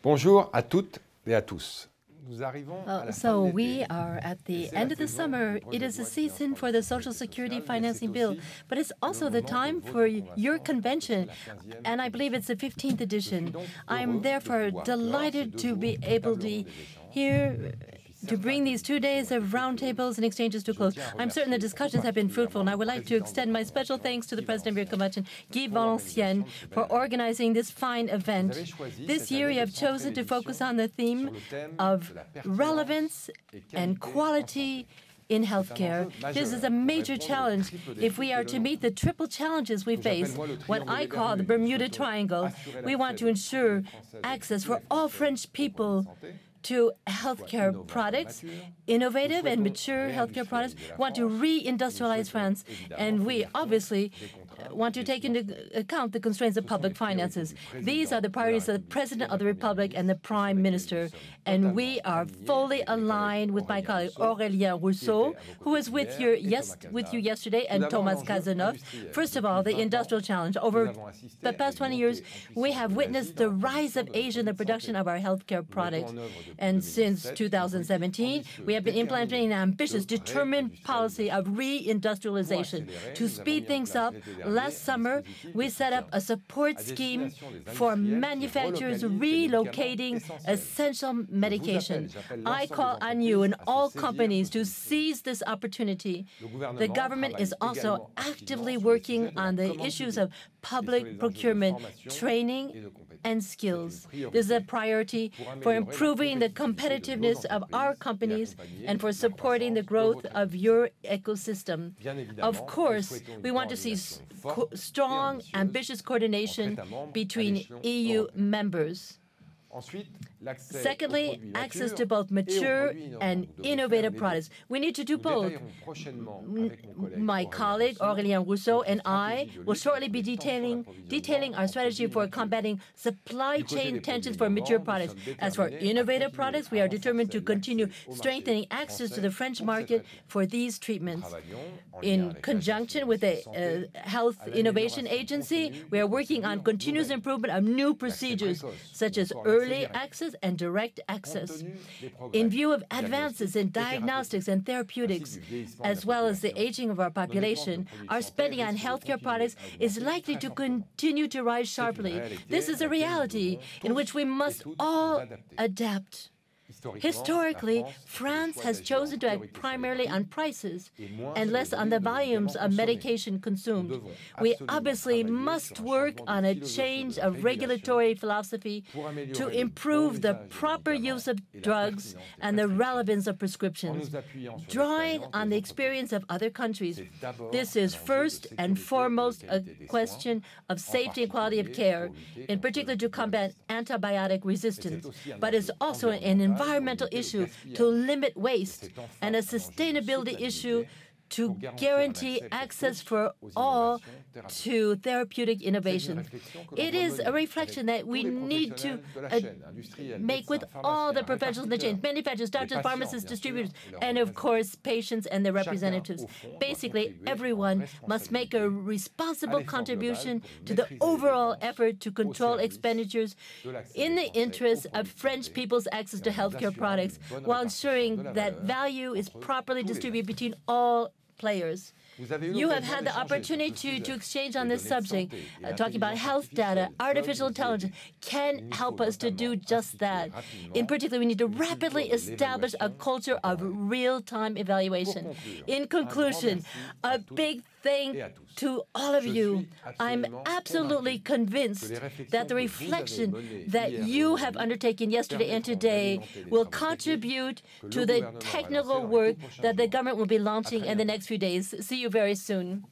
Bonjour à toutes et à tous. So we are at the end of the summer. It is a season for the Social Security Financing Bill, but it's also the time for your convention, and I believe it's the 15th edition. I'm therefore delighted to be able to here to bring these 2 days of roundtables and exchanges to a close. I'm certain the discussions have been fruitful, and I would like to extend my special thanks to the President of your convention, Guy Valenciennes, for organizing this fine event. This year, you have chosen to focus on the theme of relevance and quality in healthcare. This is a major challenge if we are to meet the triple challenges we face, what I call the Bermuda Triangle. We want to ensure access for all French people to healthcare products, innovative and mature healthcare products. We want to reindustrialize France, and we obviously want to take into account the constraints of public finances. These are the priorities of the President of the Republic and the Prime Minister, and we are fully aligned with my colleague Roland LESCURE, who was with you yesterday, and Thomas Cazeneuve. First of all, the industrial challenge. Over the past 20 years, we have witnessed the rise of Asia in the production of our healthcare products. And since 2017, we have been implementing an ambitious, determined policy of reindustrialization. To speed things up, last summer, we set up a support scheme for manufacturers relocating essential medication. I call on you and all companies to seize this opportunity. The government is also actively working on the issues of public procurement, training, and skills. This is a priority for improving the competitiveness of our companies and for supporting the growth of your ecosystem. Of course, we want to see strong, ambitious coordination between EU members. Secondly, access to both mature and innovative products. We need to do both. My colleague, Roland LESCURE, and I will shortly be detailing our strategy for combating supply chain tensions for mature products. As for innovative products, we are determined to continue strengthening access to the French market for these treatments. In conjunction with the Health Innovation Agency, we are working on continuous improvement of new procedures, such as early access and direct access. In view of advances in diagnostics and therapeutics, as well as the aging of our population, our spending on healthcare products is likely to continue to rise sharply. This is a reality in which we must all adapt. Historically, France has chosen to act primarily on prices and less on the volumes of medication consumed. We obviously must work on a change of regulatory philosophy to improve the proper use of drugs and the relevance of prescriptions. Drawing on the experience of other countries, this is first and foremost a question of safety and quality of care, in particular to combat antibiotic resistance, but it's also an environmental issue to limit waste and a sustainability issue to guarantee access for all to therapeutic innovation. It is a reflection that we need to make with all the professionals in the chain, manufacturers, doctors, pharmacists, distributors, and of course, patients and their representatives. Basically, everyone must make a responsible contribution to the overall effort to control expenditures in the interest of French people's access to healthcare products, while ensuring that value is properly distributed between all players. You have had the opportunity to exchange on this subject, talking about health data. Artificial intelligence can help us to do just that. In particular, we need to rapidly establish a culture of real-time evaluation. In conclusion, a big thank to all of you. I'm absolutely convinced that the reflection that you have undertaken yesterday and today will contribute to the technical work that the government will be launching in the next few days. See you very soon.